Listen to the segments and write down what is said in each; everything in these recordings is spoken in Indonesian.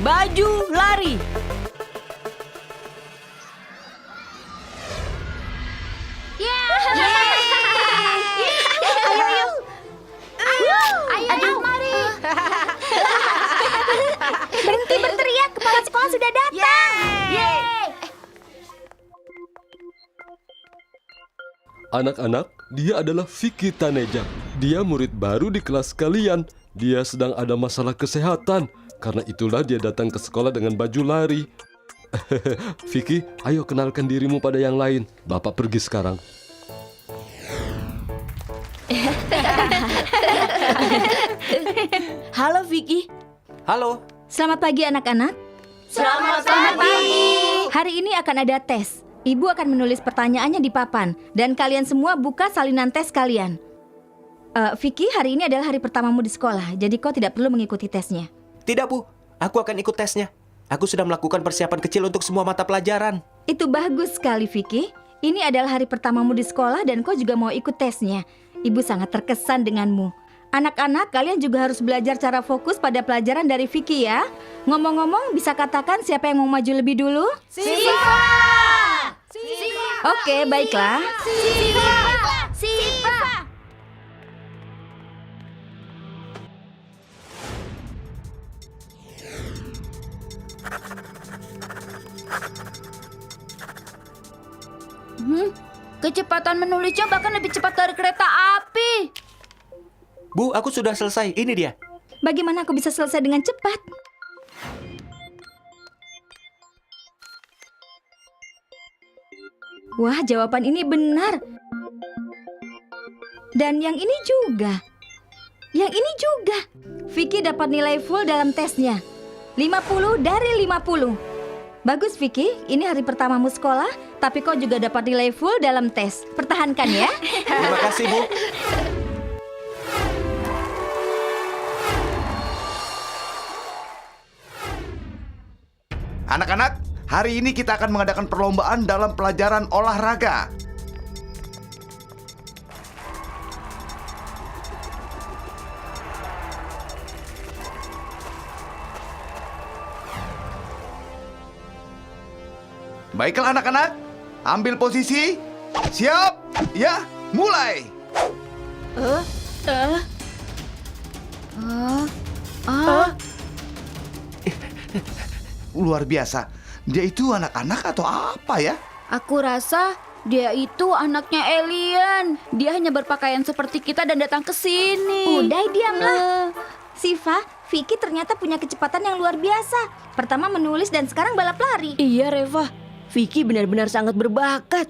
Baju lari. Ayo, mari. Berhenti berteriak, kepala sekolah sudah datang. Anak-anak, dia adalah Vicky Taneja. Dia murid baru di kelas kalian. Dia sedang ada masalah kesehatan. Karena itulah dia datang ke sekolah dengan baju lari. Vicky, ayo kenalkan dirimu pada yang lain. Bapak pergi sekarang. Halo Vicky. Halo. Selamat pagi anak-anak. Selamat pagi. Hari ini akan ada tes. Ibu akan menulis pertanyaannya di papan. Dan kalian semua buka salinan tes kalian. Vicky, hari ini adalah hari pertamamu di sekolah. Jadi kau tidak perlu mengikuti tesnya. Tidak, Bu. Aku akan ikut tesnya. Aku sudah melakukan persiapan kecil untuk semua mata pelajaran. Itu bagus sekali, Vicky. Ini adalah hari pertamamu di sekolah dan kau juga mau ikut tesnya. Ibu sangat terkesan denganmu. Anak-anak, kalian juga harus belajar cara fokus pada pelajaran dari Vicky ya. Ngomong-ngomong, bisa katakan siapa yang mau maju lebih dulu? Siva. Oke, baiklah. Siva. Kecepatan menulisnya bahkan lebih cepat dari kereta api. Bu, aku sudah selesai. Ini dia. Bagaimana aku bisa selesai dengan cepat? Wah, jawaban ini benar. Dan yang ini juga. Yang ini juga. Vicky dapat nilai full dalam tesnya. 50 dari 50. Bagus Vicky, ini hari pertamamu sekolah, tapi kau juga dapat nilai full dalam tes. Pertahankan ya. Terima kasih, Bu. Anak-anak, hari ini kita akan mengadakan perlombaan dalam pelajaran olahraga. Baiklah anak-anak, ambil posisi. Siap? Ya, mulai. Luar biasa. Dia itu anak-anak atau apa ya? Aku rasa dia itu anaknya alien. Dia hanya berpakaian seperti kita dan datang ke sini. Udah, diamlah. Siva, Vicky ternyata punya kecepatan yang luar biasa. Pertama menulis dan sekarang balap lari. Iya Reva, Vicky benar-benar sangat berbakat.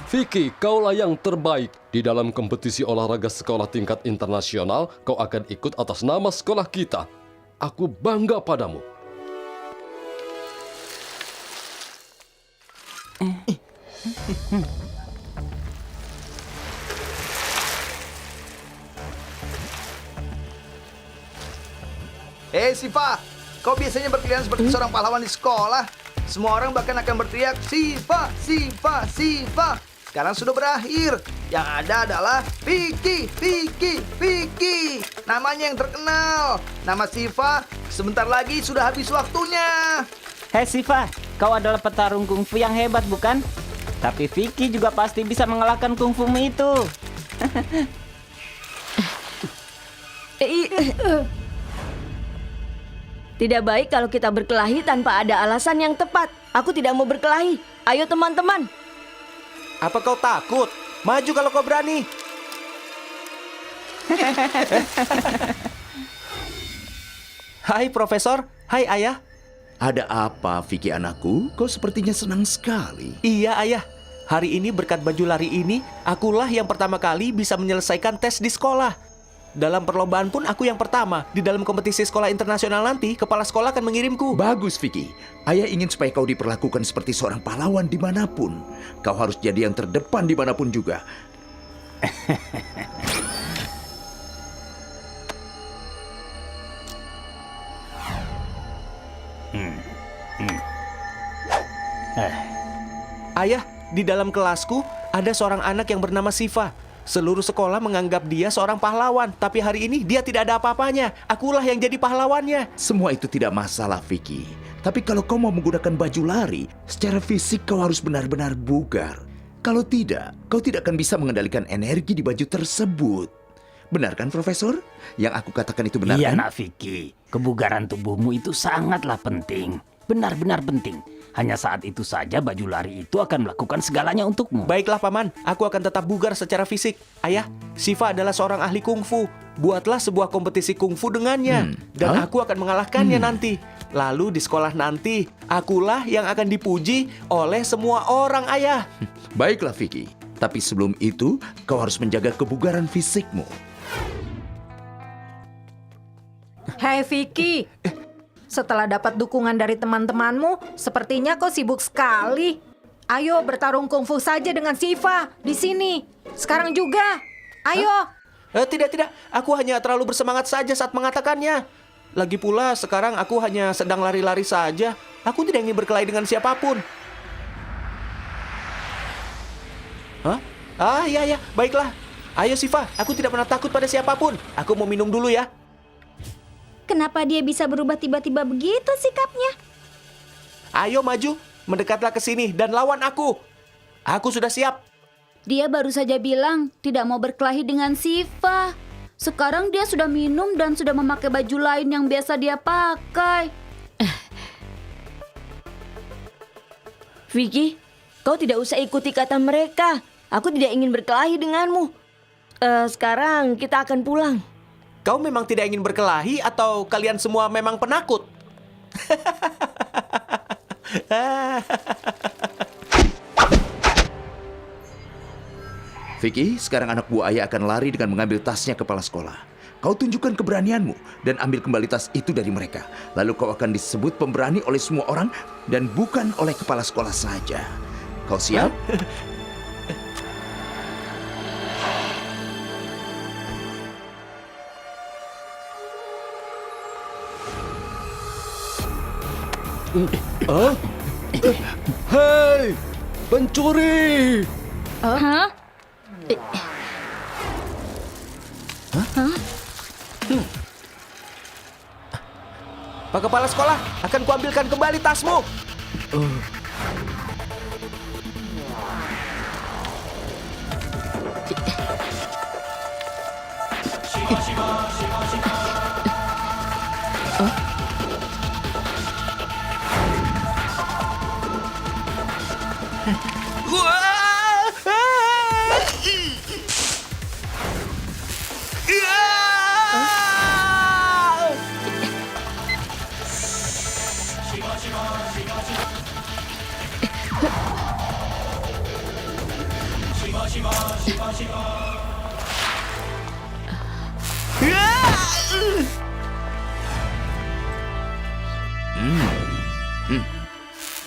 Vicky, kaulah yang terbaik. Di dalam kompetisi olahraga sekolah tingkat internasional, kau akan ikut atas nama sekolah kita. Aku bangga padamu. Siva, kau biasanya berkeliaran seperti seorang pahlawan di sekolah. Semua orang bahkan akan berteriak, Siva, Siva, Siva. Sekarang sudah berakhir. Yang ada adalah Vicky, Vicky, Vicky. Namanya yang terkenal. Nama Siva sebentar lagi sudah habis waktunya. Hei Siva, kau adalah petarung kungfu yang hebat bukan? Tapi Vicky juga pasti bisa mengalahkan kungfumu itu. Tidak baik kalau kita berkelahi tanpa ada alasan yang tepat. Aku tidak mau berkelahi. Ayo teman-teman. Apa kau takut? Maju kalau kau berani. Hai Profesor, hai Ayah. Ada apa, Vicky anakku? Kau sepertinya senang sekali. Iya Ayah, hari ini berkat baju lari ini, akulah yang pertama kali bisa menyelesaikan tes di sekolah. Dalam perlombaan pun aku yang pertama. Di dalam kompetisi sekolah internasional nanti, kepala sekolah akan mengirimku. Bagus, Vicky. Ayah ingin supaya kau diperlakukan seperti seorang pahlawan dimanapun. Kau harus jadi yang terdepan dimanapun juga. Ayah, di dalam kelasku ada seorang anak yang bernama Siva. Seluruh sekolah menganggap dia seorang pahlawan, tapi hari ini dia tidak ada apa-apanya. Akulah yang jadi pahlawannya. Semua itu tidak masalah, Vicky. Tapi kalau kau mau menggunakan baju lari, secara fisik kau harus benar-benar bugar. Kalau tidak, kau tidak akan bisa mengendalikan energi di baju tersebut. Benar kan, Profesor? Yang aku katakan itu benar Iya, kan? Nak Vicky. Kebugaran tubuhmu itu sangatlah penting. Benar-benar penting. Hanya saat itu saja baju lari itu akan melakukan segalanya untukmu. Baiklah, Paman. Aku akan tetap bugar secara fisik. Ayah, Siva adalah seorang ahli kungfu. Buatlah sebuah kompetisi kungfu dengannya. Dan aku akan mengalahkannya nanti. Lalu di sekolah nanti, akulah yang akan dipuji oleh semua orang, Ayah. Baiklah, Vicky. Tapi sebelum itu, kau harus menjaga kebugaran fisikmu. Hai Vicky, setelah dapat dukungan dari teman-temanmu, sepertinya kau sibuk sekali. Ayo bertarung kungfu saja dengan Siva di sini. Sekarang juga. Ayo. Tidak. Aku hanya terlalu bersemangat saja saat mengatakannya. Lagi pula sekarang aku hanya sedang lari-lari saja. Aku tidak ingin berkelahi dengan siapapun. Hah? Iya. Baiklah. Ayo Siva, aku tidak pernah takut pada siapapun. Aku mau minum dulu ya. Kenapa dia bisa berubah tiba-tiba begitu sikapnya? Ayo maju, mendekatlah ke sini dan lawan aku. Aku sudah siap. Dia baru saja bilang tidak mau berkelahi dengan Siva. Sekarang dia sudah minum dan sudah memakai baju lain yang biasa dia pakai. Vicky, kau tidak usah ikuti kata mereka. Aku tidak ingin berkelahi denganmu. Sekarang kita akan pulang. Kau memang tidak ingin berkelahi atau kalian semua memang penakut? Vicky, sekarang anak buah ayah akan lari dengan mengambil tasnya kepala sekolah. Kau tunjukkan keberanianmu dan ambil kembali tas itu dari mereka. Lalu kau akan disebut pemberani oleh semua orang dan bukan oleh kepala sekolah saja. Kau siap? Hei, pencuri! Hah? Pak Kepala Sekolah, akan kuambilkan kembali tasmu.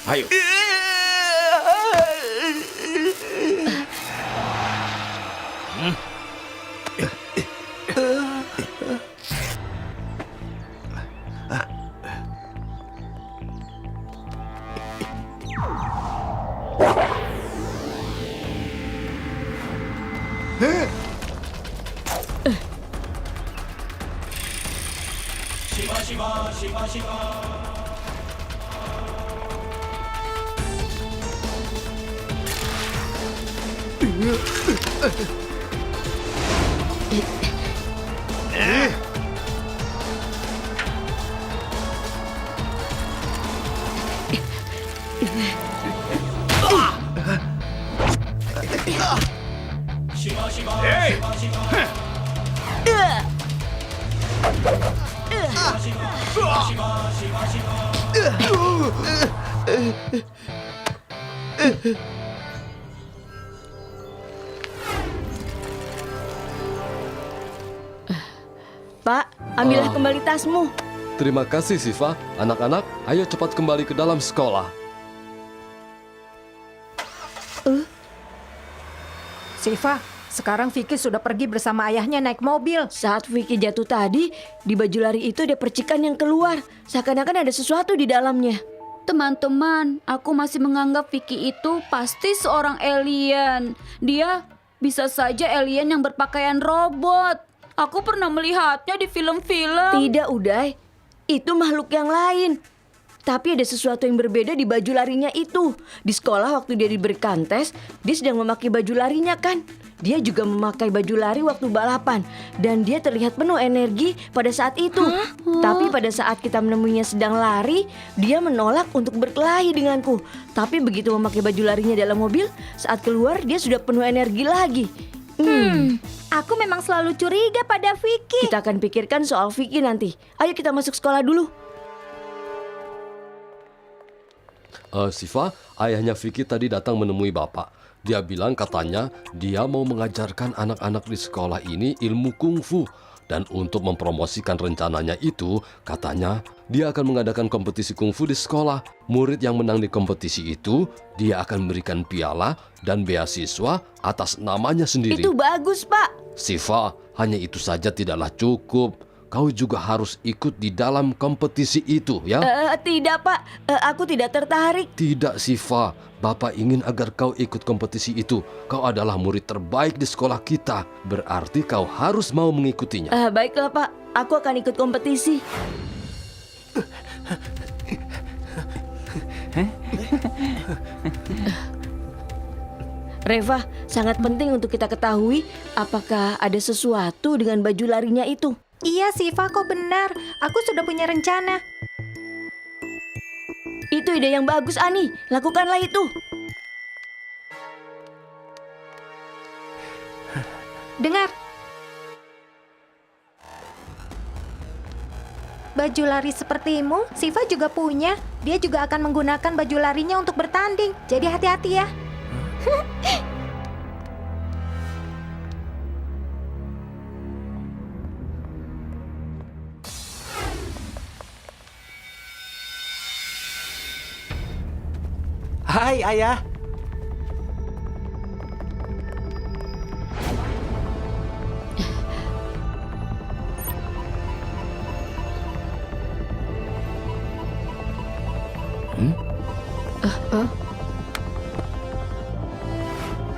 Ayo. Pak, ambillah kembali tasmu. Terima kasih, Siva. Anak-anak, ayo cepat kembali ke dalam sekolah. Siva, sekarang Vicky sudah pergi bersama ayahnya naik mobil. Saat Vicky jatuh tadi, di baju lari itu ada percikan yang keluar. Seakan-akan ada sesuatu di dalamnya. Teman-teman, aku masih menganggap Vicky itu pasti seorang alien. Dia Bisa saja alien yang berpakaian robot. Aku pernah melihatnya di film-film. Tidak, Uday. Itu makhluk yang lain. Tapi ada sesuatu yang berbeda di baju larinya itu. Di sekolah waktu dia diberikan tes, dia sedang memakai baju larinya kan. Dia juga memakai baju lari waktu balapan. Dan dia terlihat penuh energi pada saat itu. Tapi pada saat kita menemuinya sedang lari, dia menolak untuk berkelahi denganku. Tapi begitu memakai baju larinya dalam mobil, saat keluar dia sudah penuh energi lagi. Aku memang selalu curiga pada Vicky. Kita akan pikirkan soal Vicky nanti. Ayo kita masuk sekolah dulu. Siva, ayahnya Vicky tadi datang menemui Bapak. Dia bilang katanya dia mau mengajarkan anak-anak di sekolah ini ilmu kungfu. Dan untuk mempromosikan rencananya itu, katanya dia akan mengadakan kompetisi kungfu di sekolah. Murid yang menang di kompetisi itu, dia akan memberikan piala dan beasiswa atas namanya sendiri. Itu bagus, Pak. Siva, hanya itu saja tidaklah cukup. Kau juga harus ikut di dalam kompetisi itu, ya? Tidak, Pak. Aku tidak tertarik. Tidak, Siva. Bapak ingin agar kau ikut kompetisi itu. Kau adalah murid terbaik di sekolah kita. Berarti kau harus mau mengikutinya. Baiklah, Pak. Aku akan ikut kompetisi. Reva, sangat penting untuk kita ketahui apakah ada sesuatu dengan baju larinya itu. Iya, Siva, kau benar. Aku sudah punya rencana. Itu ide yang bagus, Ani. Lakukanlah itu. Dengar. Baju lari sepertimu, Siva juga punya. Dia juga akan menggunakan baju larinya untuk bertanding. Jadi hati-hati ya. Hai, Ayah.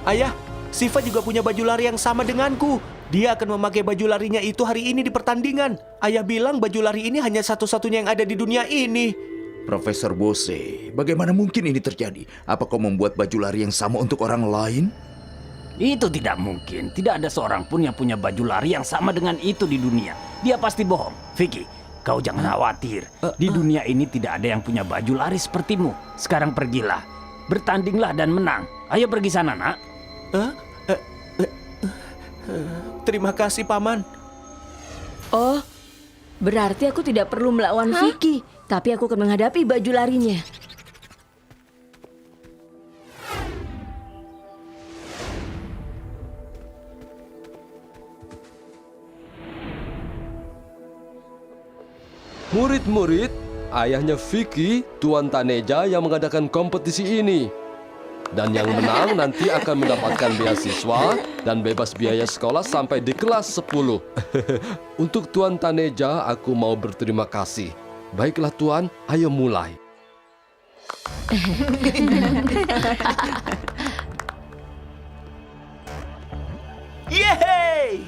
Ayah, Siva juga punya baju lari yang sama denganku. Dia akan memakai baju larinya itu hari ini di pertandingan. Ayah bilang baju lari ini hanya satu-satunya yang ada di dunia ini. Profesor Bose, bagaimana mungkin ini terjadi? Apa kau membuat baju lari yang sama untuk orang lain? Itu tidak mungkin. Tidak ada seorang pun yang punya baju lari yang sama dengan itu di dunia. Dia pasti bohong. Vicky, kau jangan khawatir. Di dunia ini tidak ada yang punya baju lari sepertimu. Sekarang pergilah. Bertandinglah dan menang. Ayo pergi sana, nak. Terima kasih, Paman. Oh, berarti aku tidak perlu melawan Vicky. Tapi aku akan menghadapi baju larinya. Murid-murid, ayahnya Vicky, Tuan Taneja yang mengadakan kompetisi ini. Dan yang menang nanti akan mendapatkan beasiswa dan bebas biaya sekolah sampai di kelas 10. Untuk Tuan Taneja, aku mau berterima kasih. Baiklah Tuan, ayo mulai. Yeay!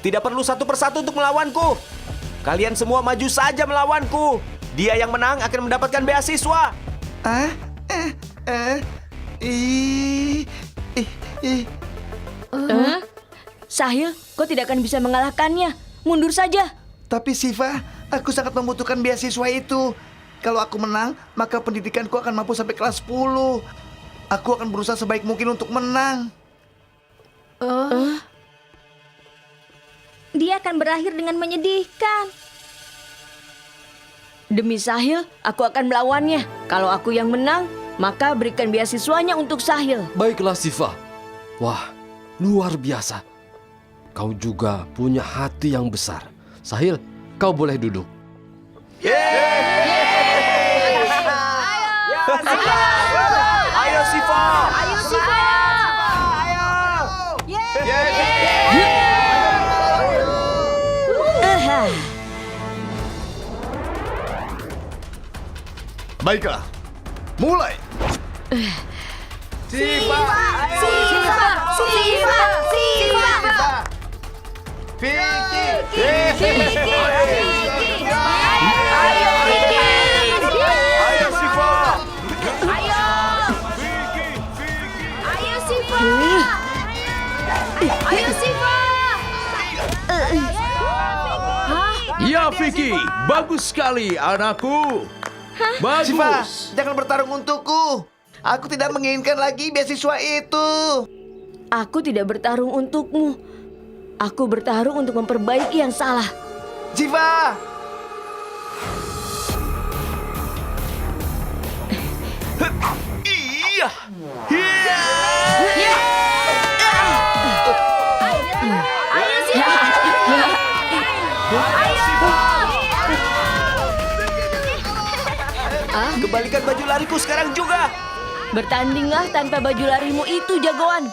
Tidak perlu satu persatu untuk melawanku. Kalian semua maju saja melawanku. Dia yang menang akan mendapatkan beasiswa. Sahil, kau tidak akan bisa mengalahkannya. Mundur saja. Tapi Siva, aku sangat membutuhkan beasiswa itu. Kalau aku menang, maka pendidikanku akan mampu sampai kelas 10. Aku akan berusaha sebaik mungkin untuk menang. Dia akan berakhir dengan menyedihkan. Demi Sahil, aku akan melawannya. Kalau aku yang menang, maka berikan beasiswanya untuk Sahil. Baiklah Siva. Wah, luar biasa. Kau juga punya hati yang besar. Sahil, kau boleh duduk. Ayo Siva. Baiklah, mulai. Siva! Ayo Siva. Ya Vicky, bagus sekali anakku. Bagus. Siva, jangan bertarung untukku. Aku tidak menginginkan lagi beasiswa itu. Aku tidak bertarung untukmu. Aku bertarung untuk memperbaiki yang salah. Siva. Iya. Iya. Kembalikan baju lariku sekarang juga. Bertandinglah tanpa baju larimu itu, jagoan.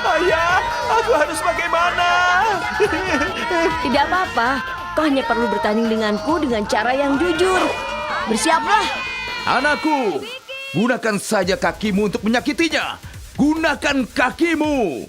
Ayah, aku harus bagaimana? Tidak apa-apa. Kau hanya perlu bertanding denganku dengan cara yang jujur. Bersiaplah. Anakku, gunakan saja kakimu untuk menyakitinya. Gunakan kakimu.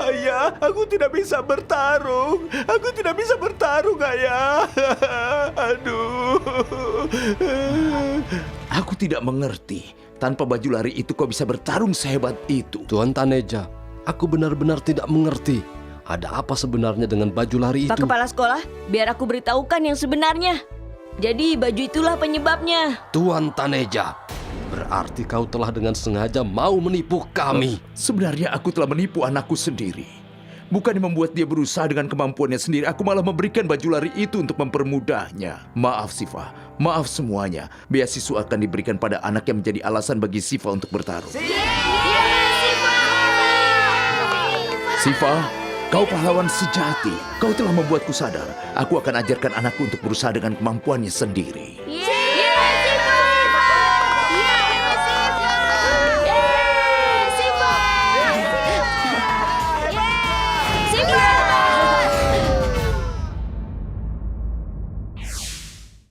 Ayah, aku tidak bisa bertarung. Aku tidak bisa bertarung, Ayah. Aduh. Aku tidak mengerti. Tanpa baju lari itu kau bisa bertarung sehebat itu. Tuan Taneja, aku benar-benar tidak mengerti. Ada apa sebenarnya dengan baju lari Pak itu? Kepala Sekolah, biar aku beritahukan yang sebenarnya. Jadi baju itulah penyebabnya. Tuan Taneja, berarti kau telah dengan sengaja mau menipu kami. Sebenarnya aku telah menipu anakku sendiri. Bukannya membuat dia berusaha dengan kemampuannya sendiri, aku malah memberikan baju lari itu untuk mempermudahnya. Maaf Siva, maaf semuanya. Beasiswa akan diberikan pada anak yang menjadi alasan bagi Siva untuk bertarung. Siva, kau pahlawan sejati. Kau telah membuatku sadar. Aku akan ajarkan anakku untuk berusaha dengan kemampuannya sendiri.